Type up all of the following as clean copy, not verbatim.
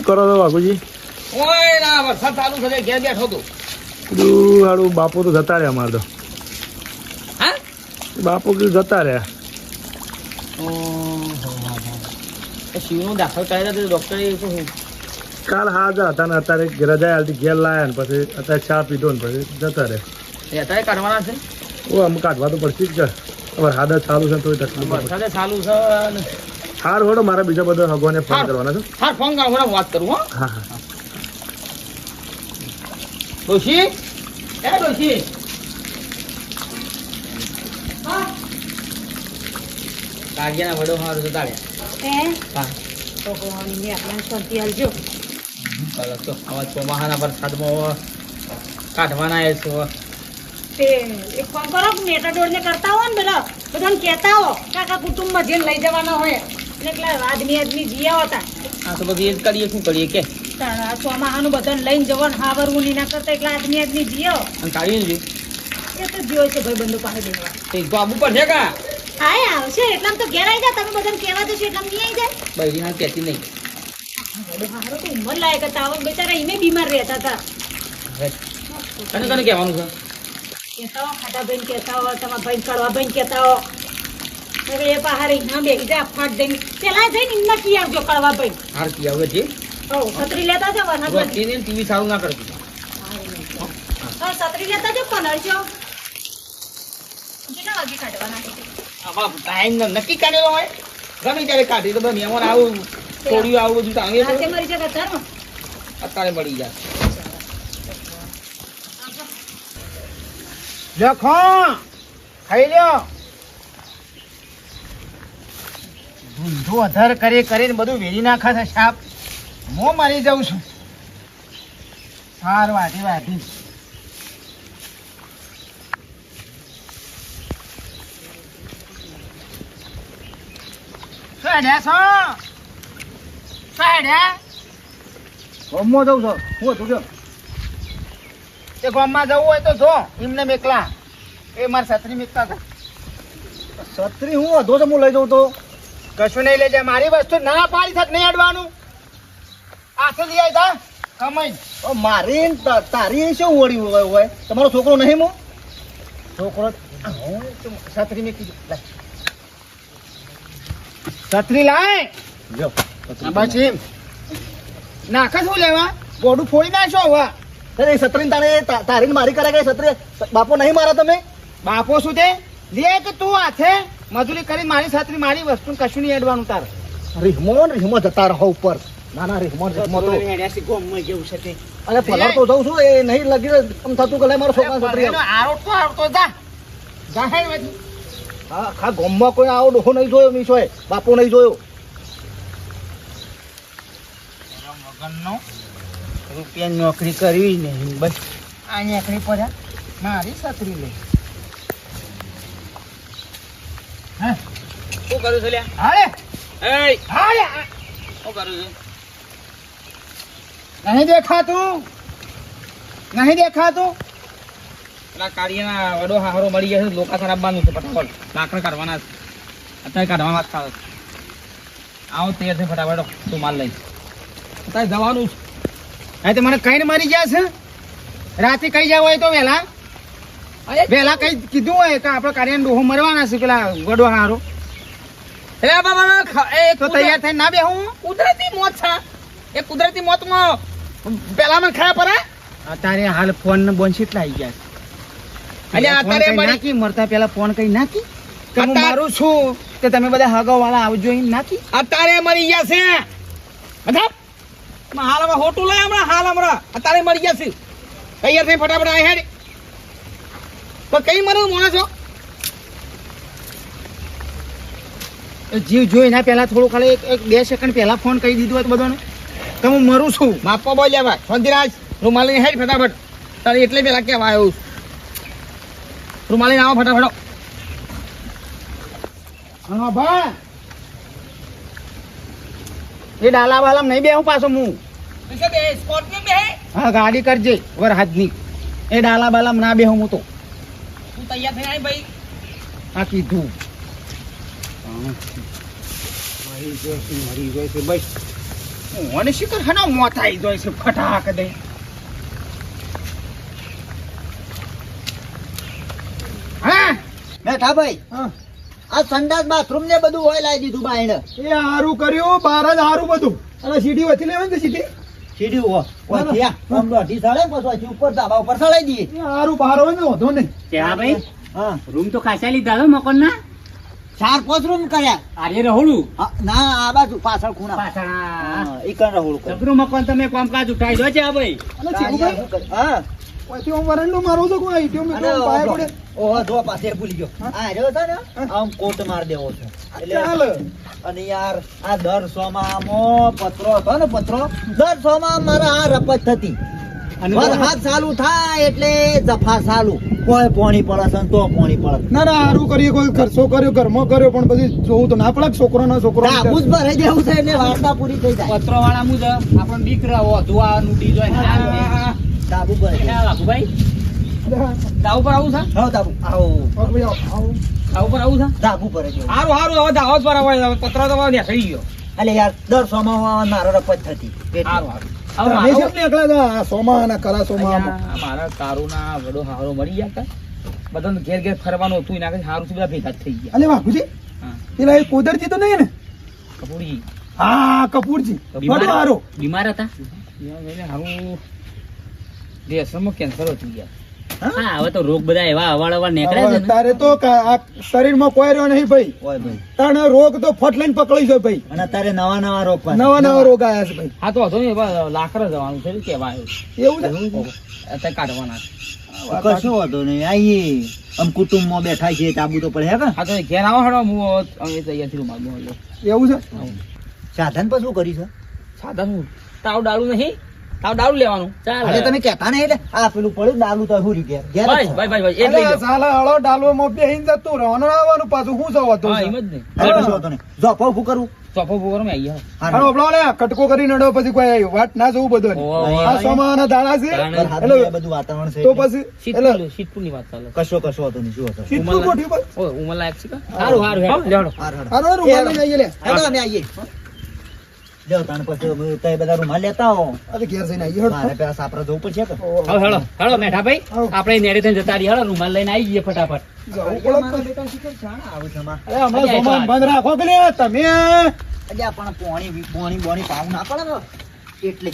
કરો છો બાપુજી? ઓય ના વરસાદ ચાલુ છે ઘેર બેઠો તો. કીધું હારું બાપુ તો જતા રહ્યા અમારે તો. હા બાપુ કીધું જતા રહ્યા. શિવનો દાખલ કરેલા તો ડોક્ટરે શું કાલ હાજર હતા ને અત્યારે રજા હાલતી ઘેર લાયા ને પછી અત્યારે ચા પીધો ને પછી જતા રહ્યા. અત્યારે કાઢવાના છે? ઓ અમુક કાઢવા તો પડશે જ કે હવે હાદા ચાલુ છે તો તકલીફ. વરસાદે ચાલુ છે. હાર હોડો મારા બીજા બધા ભગવાને ફોન કરવાના છે. હા ફોન કરવા વાત કરું. હા હા હા. ડોશી એ ડોશી કાઢ્યાના વડો મારું જતા રહ્યા. હા તો આપણે શાંતિ હાલજો. તો આવા ચોમાહાના વરસાદમાં કાઢવાના એ છો. તે એક કામ કરો મેટાડોર ને કરતા હો ને બધાને કહેતા હો કાકા કુટુંબમાં જેને લઈ જવાના હોય એટલે આદમી જીયા હતા. હા તો બધી એ જ કરીએ શું કરીએ કે ચોમાહાનું બધાને લઈને જવાનું હાવરવું નહીં ના કરતા એટલે આદમી જીયો અને કાઢીને જોયું એ તો જીવો છે ભાઈ બંધુ પાસે દેવા. તે તો આબુ પડશે કા? હા આવશે એટલામ તો ઘેર આવી જાય. તમે બધાને કહેવા દો છો એટલામ નહીં આવી જાય. બૈરી હા કહેતી નહીં. હારો તો ઉંમર લાયક હતા હવે બિચારા એને બીમાર રહેતા હતા. તને તને કહેવાનું છે કહેતા હો ખાટા ભાઈ કહેતા હો તમારા ભાઈ કડવા ભાઈ કહેતા હો હવે એ પહાડી ના બેસી જાય ફાટ દઈને પેલા જઈને ઇન્ના કી આવજો કડવા ભાઈ. હાર કી આવે છે છત્રી લેતા જાવ વરસાદ ટીવી સારું ના કરતી. છત્રી લેતા જાવ પનરજો કેટલા વાગે કાઢવાના ટાઈમ નક્કી કાઢેલો હોય ગમે ત્યારે કાઢી તો મહેમાન આવું થોડું આવું બધું ટાંગે હાથે મરી જાય અત્યારે અત્યારે મળી જાય. લખો ખાઈ લ્યો. ધૂંધું અધર કરીને બધું વેરી નાખે છે સાપ. હું મરી જાઉં છું. સાર વાટી વાટી ગામમાં જવું છો? હું હતું જો તે ગામમાં જવું હોય તો જો એમને મેકલા એ મારે છત્રી મેકતા હતા. છત્રી હું વધો તો હું લઈ જઉં તો કશું નહીં લઈ જાય. મારી વસ્તુ ના પાડી થાક નહીં અડવાનું. આથે લઈ આવી તા કમાઈ મારી તારી શું વળી હોય? તમારો છોકરો નહીં હું છોકરો છત્રી મેકી છત્રી લાય જો બસ એમ નાખે શું લેવા ગોડું ફોડી નાખશો હવે. છત્રી તારે તારી મારી કરે કે છત્રી બાપો નહીં મારા તમે બાપો શું તે લે કે તું હાથે મજૂરી કરી મારી છત્રી મારી વસ્તુ કશું નહીં અડવાનું તારે. રીહમો જતા રહો ઉપર. ના ના રીહમો તો જેવું છે તે અને પલર તો જઉં છું એ નહીં લગી એમ થતું કે મારો છોકરા છત્રી આવતો જા હા ખા ગોમમાં કોઈ આવો ડોહો નહીં જોયો મીશોએ બાપો નહીં જોયો. રૂપિયાની નોકરી કરવી નહીં બસ આ નોકરી પર મારી છત્રી લઈ. શું કરું છું લ્યા? હાલે એ હાલે શું કરું છું? નહીં દેખાતું પેલા કાઢીના વડો હારો મળી ગયા છે લોકા ખરાબવાનું છે ફટાફટ લાકડા કાઢવાના છે અત્યારે કાઢવા વાત ખાવ આવો તૈયાર છે ફટાફટ તું માલ લઈ અત્યારે જવાનું છે. હા તો મને કઈ મારી ગયા છે રાતે કઈ જાવ હોય તો વહેલા કઈ કીધું હોય કે આપડે કાઢીને ડોહો મરવાના છે પેલા વડો હારો એ બાબા એ તો તૈયાર થઈને ના બેહું. કુદરતી મોત છે એ કુદરતી મોતમાં પેલા મને ખરા પડે. અત્યારે હાલ ફોન ને બોન કેટલા આવી ગયા એટલે અત્યારે મળી નાખી મરતા પેલા ફોન કઈ નાખી કે હું અત્યારે- મારું છું કે તમે બધા હગાવ વાળા આવજો એમ નાખી. અત્યારે મરી ગયા છે મતલબ હાલ હવે હોટું લઈ હમણાં અત્યારે મરી ગયા છે. તૈયાર થઈ ફટાફટ આ હેડ પણ કઈ મરે મોણા છો? જીવ જોઈ ના પેલા થોડું ખાલી એક 2 સેકન્ડ પહેલા ફોન કરી દીધું હતું બધાને કે હું મરું છું. માપવા બોલ્યા ભાઈ શાંતિરાજ રૂમાલ લઈને હેડ ફટાફટ તારે એટલે પેલા કેવા આવ્યું રૂમાલ લઈને આવો ફટાફટ. હા ભાઈ એ ડાલા બાલા નહીં બેહું પાછો હું. હા ગાડી કરજે વરહાદની એ ડાલા બાલા ના બેહું હું તો. તું તૈયાર થઈ આય ભાઈ. આ કીધું મરી ગયો છે બસ મને શીખર હના મોત આવી જાય છે ફટાક દે. હા બેઠા ભાઈ હા. આ સંડાસ બાથરૂમ ને બધું હોય લાવી દીધું બાયણ. એ હારું કર્યું બહાર જ હારું બધું. અને સીડી વચ્ચે લેવાની છે સીડી સીડી ઓછી આમ દોઢી સળે પછી ઉપર ધાબા ઉપર સળાઈ દઈએ. એ હારું બહાર હોય ને વધો નહીં. ભાઈ હા રૂમ તો ખાસા લીધા છો મકાન ના 4-5 રૂમ કર્યા. આરે રહુલું હા, ના આ બાજુ પાછળ ખૂણા પાછળ હા, ઈ કણ રહું કર. જબરું મકાન તમે કામકાજ ઉઠાઈ દો છે આ ભાઈ અને ચીકુભાઈ હા પછી હું વરંડો મારો છો કોઈ આઈટીઓ મેં અને તો પાય પડે. ઓહો જો પાસે ભૂલી ગયો. આ રહ્યો છે ને આમ કોટ માર દેવો છે. ચાલ. અને યાર આ દર સોમાં પત્રો હતો ને પત્રો દર સોમાં મારા આ રપત થતી. વરસાદ ચાલુ થાય એટલે જફા ચાલુ. કોઈ પોણી પડે છે ને તો પોણી પડે. ના ના હારું કરીએ કોઈ ખર્ચો કર્યો ઘરમાં કર્યો પણ પછી જોવું તો ના પડે કે છોકરાનો છોકરો ડાબુ જ ભરાઈ જવું છે એટલે વાર્તા પૂરી થઈ જાય. પત્રો વાળા મુજ આપણને બીક રહો ધુવાનું ડીજો ડાબુ ભરાઈ જાય. ભાઈ દાવ પર આવું છે હા ડાબુ આવો દાવ પર આવું છે ડાબુ ભરાઈ જાય. સારું સારું હવે દાવ પર આવે પત્ર તો થઈ ગયો એટલે યાર દર સોમાં મારો રપત થતી. સારું સારું અમે છે ને એકલા જ આ સોમાં અને કરા સોમાં મારા તારું ના વડો હારો મળી ગયા તા બધાને ઘેર ઘેર ફરવાનું હતું એના સારું બધા ભેગા જ થઈ ગયા અલે બાપુજી હા પેલા એ કોદરજી તો નહીં ને કપૂરી હા કપૂરજી બધું હારો બીમાર હતા હારું દેશમાં કેન્સર હતું ગયા હા હવે તો રોગ બધા એવા અવાળવા નીકળ્યા છે ને તારે તો આ શરીરમાં કોઈ રહ્યો નહીં ભાઈ ઓય ભાઈ તાણે રોગ તો ફટલાઈને પકડી છે ભાઈ અને અત્યારે નવા નવા રોગ પાછા. નવા નવા રોગ આવ્યા છે ભાઈ હા તો હતો ને લાકડા જવાનું છે કેવા એવું છે અત્યારે કાઢવાના કશું વાંધો નહીં આઈએ આમ કુટુંબમાં બેઠા છીએ તાબુ તો પડે હે કે? હા તો ઘેર આવો હડો હું અમે તૈયાર થયું માગું એવું છે સાધન પર શું કર્યું છે? સાદા શું તાવ ડાળું નહીં તાવ ડાળું લેવાનું અરે તમે કહેતા નહીં એટલે આ પેલું પડ્યું ડાલું તો હુરી ગયા ઘેર જ ભાઈ છે. ભાઈ ભાઈ એટલે અલે સાલા હળો ડાલવામાં બેહીને જતું રહેવાનું ને આવવાનું પાછું શું જવા તો હા એમ જ નહીં અરે કશું વાંધો નહીં. જો અપાવ શું કરવું? ચોફો ફોગર મેં આવી હા, હાલો આપણો લે કટકો કરી નડો પછી કોઈ વાત ના જોવું બધું આ સોમાના દાણા છે વરસાદનું એ બધું વાતાવરણ છે તો એટલે. પછી એટલે શીતપુર ની વાત ચાલે કશો વાંધો નહીં. શું હતો? શીતપુર કોઠી પર ઓય ઉમર લાયક છે સારું સારું લેવડો હાર હાર. હાલો રૂમાલ લઈને આવીએ લે હેડો અમે આવીએ. જાઓ તાણ પછી અમે તઈ બધા રૂમાલ લેતા હો. અરે ઘેર જઈને આવીએ મારે પેલા સાપરા જવું પડશે કે? હવે હેડો હેડો મેઠા ભાઈ આપણે નેડે થઈને જતા રહી હેડો રૂમાલ લઈને આવી જઈએ ફટાફટ જવું પડે મારા બેટા શીખર શાણા આવું છે માં? અરે હમણાં સોમાન બંધ રાખો કે લે તમે અલ્યા પણ પોણી બોણી પાવું ના પડે ને એટલે.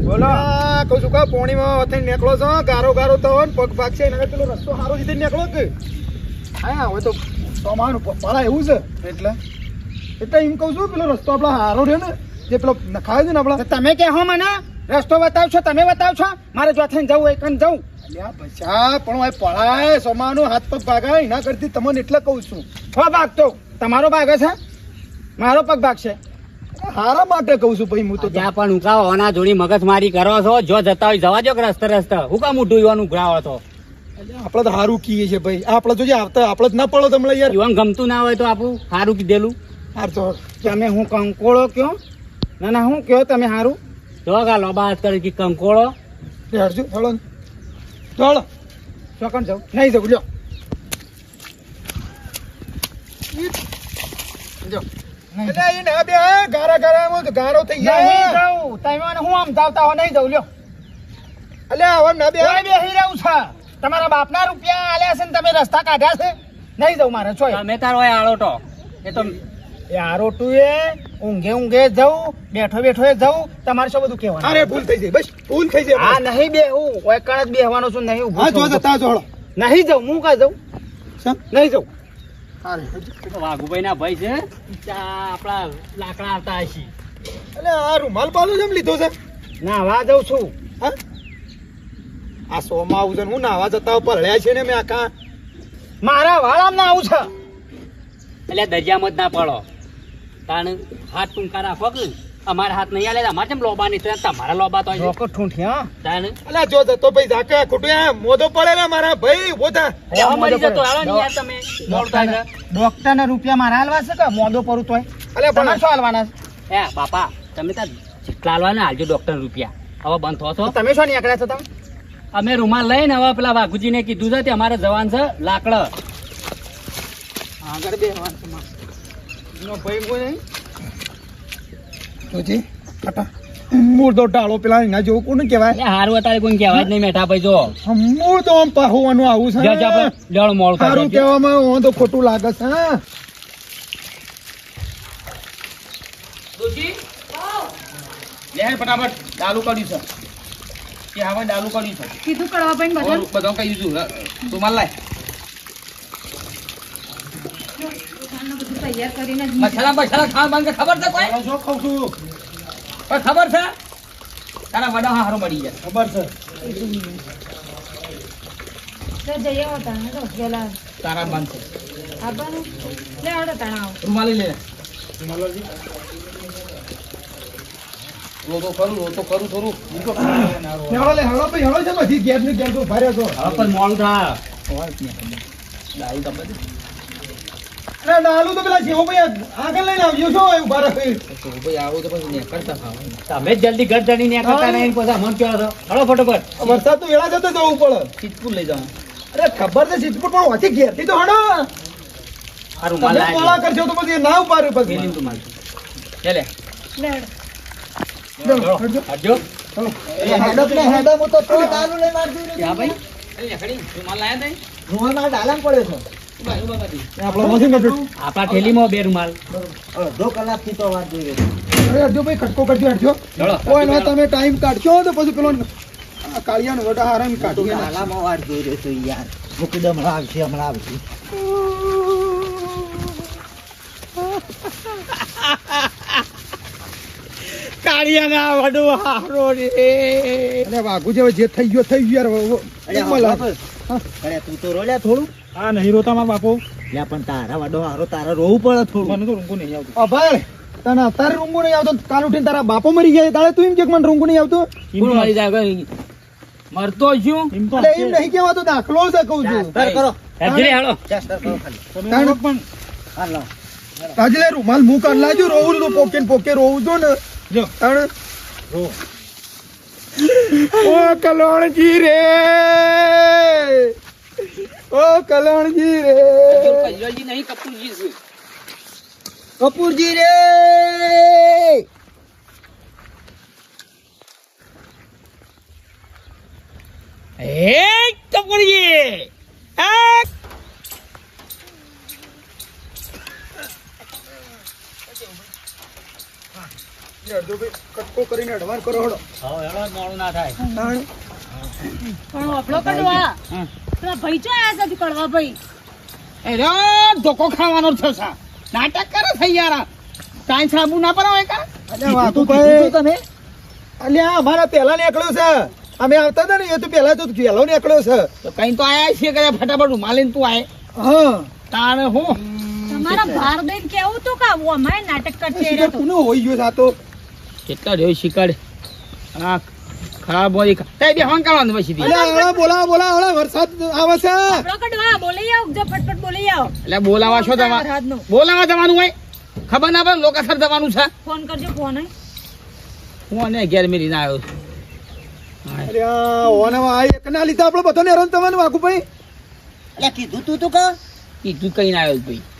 બોલો કહું છું કે પોણીમાં વતન નીકળો છો ગારો ગારો તો હોય ને પગ ભાગ છે એના પેલો રસ્તો સારો રીતે નીકળો કે હા હવે તો સોમાન પાળા એવું છે એટલે એમ કહું છું પેલો રસ્તો આપડે સારો રહ્યો ને જે પેલો નખાય છે ને આપડે તમે કે હો મને રસ્તો બતાવશો તમે બતાવશો મારે જો થઈને જવું હોય કન જવું અલ્યા બચ્ચા પણ હવે પળાય સોમાનો હાથ પગ ભાગાય એના કરતી તમને એટલે કહું છું છો ભાગ તો તમારો ભાગ છે મારો પગ ભાગ છે હારા માટે કહું છું ભાઈ હું તો ત્યાં પણ ઉકાવો ઓના જોડી મગજમારી કરો છો જો જતા હોય જવા જો કે રસ્તે હું કામ ઉઠું યુવાનું ઉઘરાવો છો આપડે તો સારું કીએ છે ભાઈ આપડે તો જે આવતા આપડે જ ના પડો તમને યાર યુવાન ગમતું ના હોય તો આપણું સારું કીધેલું હાર તો તમે હું કંકોળો કયો ના ના હું કયો તમે હારું જો કા લોબા હાથ કરે કે કંકોળો હરજો ચાલો ચાલો ચોકન જવું નહીં જવું લ્યો એટલે ઈ ના બે ગારા ગારામાં તો ગારો થઈ નહીં જાય જવું તમે મને હું આમ જાવતા હો નહીં જવું લ્યો અલ્યા હવે ના બે કોઈ બેહી રહ્યું છે તમારા બાપના રૂપિયા આલ્યા છે ને તમે રસ્તા કાઢ્યા છે નહીં જવું મારે છો તમે તારો હોય આળોટો એ તો યારો તું એ ઊંઘે જવું બેઠો બેઠો એ જવું તમારે શું બધું કહેવાનું અરે ભૂલ થઈ જાય બસ ભૂલ થઈ જાય આ નહીં બેહું ઓય કણ જ બેહવાનો છું નહીં ઊભું હા જો થવું. જતા જો હળો નહીં જવું હું કા જવું સમ નહીં જવું વાઘુભાઈ ના ભાઈ છે આપડા લાકડા આવતા હશે એટલે આ રૂમાલ પાલો જેમ લીધો છે નાવા જઉં છું હા આ સોમાં આવું છે ને હું નાવા જતા પરળ્યા છે ને મેં આખા મારા વાળામાં ના આવું છે એટલે દરિયામાં જ ના પડો કારણ હાથ ટૂંકા રાખો કે અમારા હાથ નહીં આલે અમારે જેમ લોબા નહીં તો તમારા લોબા તો હોય છે. લોકો ઠૂંઠી હા તાણ અલ્યા જો જતો ભાઈ જાકે ખોટું આ મોદો પડેલા મારા ભાઈ ઉભો થા લેવા મરી જતો હાલો ને યાર તમે દોડતા છે. ડોક્ટર ને રૂપિયા મારા હાલવા છે કે મોદો પરું તોય અલ્યા તમારે પણ શું હાલવાના છે? હે બાપા તમે તાર જેટલા હાલવાના હાલજો ડોક્ટર રૂપિયા હવે બંધ થો છો તમે શું નીકળ્યા છો તમે? અમે રૂમાલ લઈને હવે પેલા વાઘુજીને કીધું છે કે અમારે જવાન છે લાકડ આગળ બે હવાન છે માર. એનો ભાઈ કોઈ નહીં? જોજી, કાકા. મૂળદો ડાળો પેલા એના જેવું કોને કહેવાય? એટલે હારું અત્યારે કોઈ કહેવાય જ નહીં મેઠા ભાઈ જો મૂળદો આમ પાહોવાનું આવું છે. જો આપણે લેવડો મોડું થાય સારું છે. કહેવામાં હું તો ખોટું લાગે છે. હા. ડોશી, લે ફટાફટ ડાલુ કર્યું છે કે હવે ડાલુ કર્યું છે કીધું કરવા ભાઈ બધા બધા કહી દીધું તું માલ લાય બધું તૈયાર કરીને જ મસાલા બસાલા ખાવા બંધ ખબર છે કોઈ શું ખાઉં છું? કોઈ ખબર છે તારા વડા હારો મળી જાય ખબર છે. તો જઈએ આવો તાણે તો પેલા તારા બંધ છે આવવાનું લે આવડે તાણે આવો રૂમાલી લે રો તો કરું થોડું હેળો લે, હેળો ભાઈ, હેળો છે બધી ગેસ ની ગેસ ઉભા રહ્યો છો. હવે પણ મોડું થાય ડાલુ દબે દે. અરે ડાલું તો પેલા જેવો ભાઈ આગળ લઈને આવજો છો ઉભા રહે. તો ભાઈ આવો તો પછી નીકળતા ખાવા તમે જ જલ્દી ઘર ચડી નીકળતા નહીં પછી મન કેવો છો હળો ફટોફટ વરસાદ તો વેળા જતો જવું પડે. ચીચકું લઈ જાઓ અરે ખબર છે સિદ્ધપુર પણ વાંચી ઘેરથી તો હણો. આ રૂમાલ તમે મોડા કરશો તો પછી ના ઉભા રહ્યો પછી. મેલી રૂમાલ લે લે લે હટજો હેડપ ને હેડપ હું તો થોડું ડાલું લઈને મારતી રહી. ક્યાં ભાઈ અરે ખડી રૂમાલ લાયા તઈ રૂમાલ મારા ડાલામાં પડ્યો છે. આપણો મશીન હતું. આપણા થેલીમાં બે રૂમાલ અડધો કલાકથી તો વાત જોઈ રહ્યો. અરે હરજો ભાઈ ખટકો કરજો હરજો. ચલો કોઈ ના તમે ટાઈમ કાઢશો તો પછી પેલો કાળિયાનો વડા હારામ કાઢીએ ના. ડાલામાં વાત જોઈ રહ્યો છું યાર. મૂકી દે, હમણાં આવશે. કાળિયાના વડો હારો રે. અરે વાઘુ જેવો જે થઈ ગયો યાર. અરે અરે તું તો રોલ્યા થોડું. હા નહીં રોતા મારા બાપુ. લ્યા પણ તારા વડો હારો તારા રોવું પડે થોડું. મને તો રૂંગું નહીં આવતું. ભાઈ તને અત્યારે રૂંગું નહીં આવતો. કાલ ઉઠીને તારા બાપો મરી ગયા તારે તું એમ કે મને રૂંગું નહીં આવતું. કોણ મરી જાય કોઈ મરતો છું અરે એમ નહીં કહેવાતો, દાખલો છે કહું છું. ચાસ્ટર કરો. હેડજે હાલો ચાસ્ટર કરો ખાલી. તાણે પણ હાલ લાવ. આજે લે રૂમાલ મું કાઢ લાજો. રોવું તો પોકે રોવું છો ને. જો તાણે ઓ કલોણજી રે, ઓ કલોણજી રે. કજવાજી નહીં કપૂરજી છે કપૂરજી રે. એ કપૂરજી કટકો કરીને એડવાન્સ કરો હળો. હવે હેડો મોડું ના થાય તાણે પણ ઓફલો કડવા પેલા ભાઈ ચો આયા છે કડવા ભાઈ અરે ધોકો ખાવાનો છે સા. નાટક કરે છે યાર. કાંઈ સાબુ ના પરાવે કા. અલ્યા વાતો ભાઈ તમે અલ્યા અમારા પહેલા નીકળ્યો છે. અમે આવતા હતા ને એ તો પહેલા તો પહેલો નીકળ્યો છે. તો કઈ તો આયા છે કે ફટાફટ રૂમાલ લઈને તું આય હા તાણે હું તમારા ભાર દઈને કેવું તો કા ઓ અમારે નાટક કરશે શિકાર કોનો હોઈ ગયો છે આ તો. કેટલા રહ્યો શિકાડ આ ખરાબ હોય કઈ બે હોંગ કરવાનું પછી અલ્યા હળો બોલા વરસાદ આવે છે. ઓફલો કડવા બોલી આવ જો ફટફટ બોલી આવ એટલે બોલાવા છો તમારે રાતનો બોલાવા જવાનું હોય ખબર ના પડે લોકાસર જવાનું છે ફોન કરજો ફોન હું અને ઘેર મેલીને આવ્યો અરે ઓને આ એક ના લીધા આપણો બધાને હેરાન થવાનું વાઘુભાઈ. અલ્યા કીધું તું કા. કીધું કઈ ના આવ્યો ભાઈ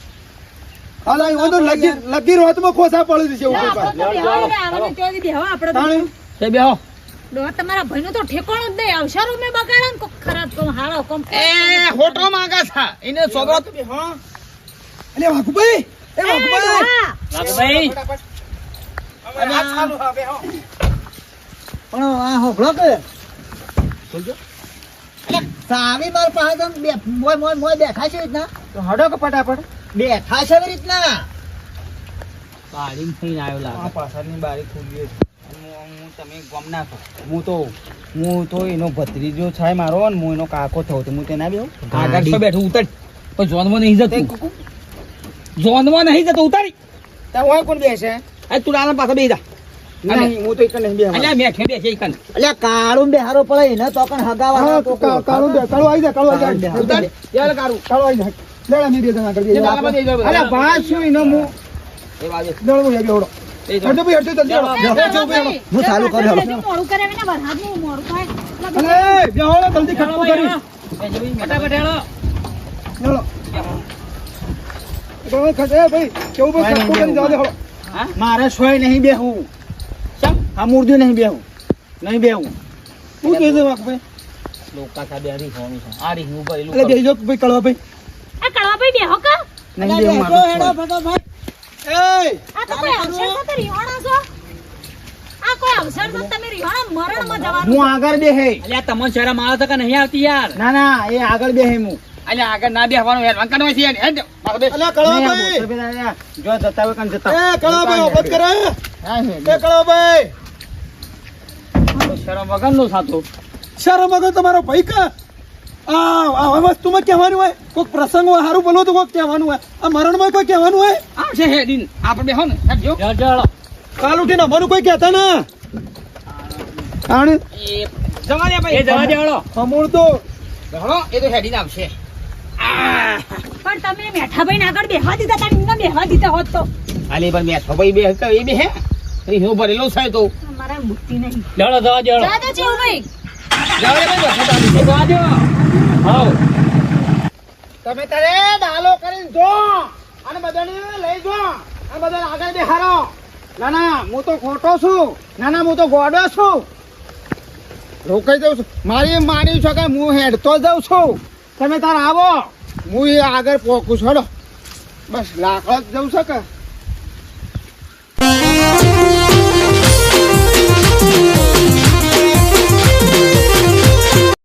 હાલા એ તો લગી રોતમાં ખોસા પડી છે ઉપર પર. તાણે તે બેહો તમારા ભાઈ નો તો ઠેકાણો જ નહીં આવશે રૂમે બગાડે ને કોક ખરાબ કોમ હારો કોમ એ હોટો માંગા છે એને છોકરો તો અલે વાઘુભાઈ એ વાઘુભાઈ ભાઈ પણ આ હોભળો કે સાવી માર પાસે બે મોય બેઠા છે રીતના. તો હડો કે ફટાફટ. બેઠા છે એવી રીતના. બારી થઈને આવ્યો આ લાગે પાછળની બારી ખુલી છે. હું તમે ગમ ના છો હું તો એનો ભત્રીજો છે મારો ને હું એનો કાકો થયો તો હું તેના બેહું આગળ તો બેઠું ઉતર પણ જોનમાં નહીં જતું જોનમાં નહીં જતો ઉતારી ત્યાં હોય કોણ બેસે? આ તું આના પાસે બેસી જા નહીં હું તો એક નહીં બેહવા. અલ્યા મેં ખેડે છે ઈકન અલ્યા કાળું બેહારો પડે એને તો પણ હગાવા હા, કાળું બે કાળું આવી જા કાળું આવી જા. ઉતાર યાર કારું કાળું આવી જા. લેડા મેં બે જણા કરી એ દાડા માં દઈ દો. અરે ભાઈ શું એનો મુ એ વાજે દળવું એ બેવડો. એ જો. હટજો ભાઈ, હટજો, જલ્દી આવો. એ હટજો ભાઈ, ભાઈ, હું ચાલુ કર્યો, હાલો. જલ્દી મોડું કરે ને વરસાદનું મોડું થાય અલે, બેહો ને, જલ્દી ખટકો કરી. ફટાફટ હેળો. ચાલો. ભાઈ, ખટે, ભાઈ, કેવું ભાઈ, ખટકો કરી જવા દે, હાલો. મારે સોય નહીં બેહવું આ મૂર્તિ નહીં બેહવું નહીં બેહવું શું કહે છે વાઘભાઈ? લોકા સાથે આ રીંગણું છે. આ રીંગણું ભરેલું એટલે કરું. બેહી જાઓ ભાઈ, કળવા ભાઈ. આ કળવાભાઈ બેહો કા નહીં બેહવું મારે સોય. એય, આ તો કોઈ અવસર છે તો રિહાણા છો આ કોઈ અવસર છે તમે રિહાણા મરણમાં જવાનું હું આગળ બેહે અલ્યા તમને શરમ આવે છે કે નહીં આવતી યાર? ના ના એ આગળ બેહે હું અલ્યા આગળ ના બેહવાનું યાર. વંકણ હોય છે યાર. હેડ. મારો બેસ. અલ્યા, નહીં આ કળવાભાઈ. બોતર પેલા જો જતા હોય કાન જતા એ, કળવાભાઈ, ઓફત કરે. હા, હે. એ, કળવાભાઈ. મારો શરમ વગરનો સાતો. શરમ વગર તમારો ભાઈ કા આ વસ્તુમાં કહેવાનું હોય કોઈક પ્રસંગ હોય સારું બોલો તો કોઈક કહેવાનું હોય આ મરણમાં કોઈ કહેવાનું હોય આવશે હેડીન. આપણે બેહો ને. હેડ જો. કાલ ઉઠીને અમારું કોઈ કહેતા ના એ જવા દે ભાઈ. એ જવા દે હેળો. અમૂળ તો હેળો. એ તો હેડીને આવશે. પણ તમે મેઠાભાઈ આગળ બેહવા દીધા તા એમને બેહવા દીધા હોત તો આલી પર મેં ભાઈ બે હતા, એ બે હે. રીંગણું ભરેલું છે તો. મારા મુક્તિ નહીં હેળો જવા દે હેળો. જા દે ચેવભાઈ જવા દે ભાઈ. વરસાદ આવી છે. જવા દે. હાવ. તમે તારે ડાલો કરીને જો અને બધાને લઈ જો આ બધા આગળ બેહારો ના ના હું તો ખોટો છું ના ના હું તો ગોડો છું રોકાઈ જાઉં છું મારી એમ માની છે કે હું હેડતો જાઉં છું તમે તાર આવો હું એ આગળ પોકું છું હેડો બસ લાકડો જ જવું છે કે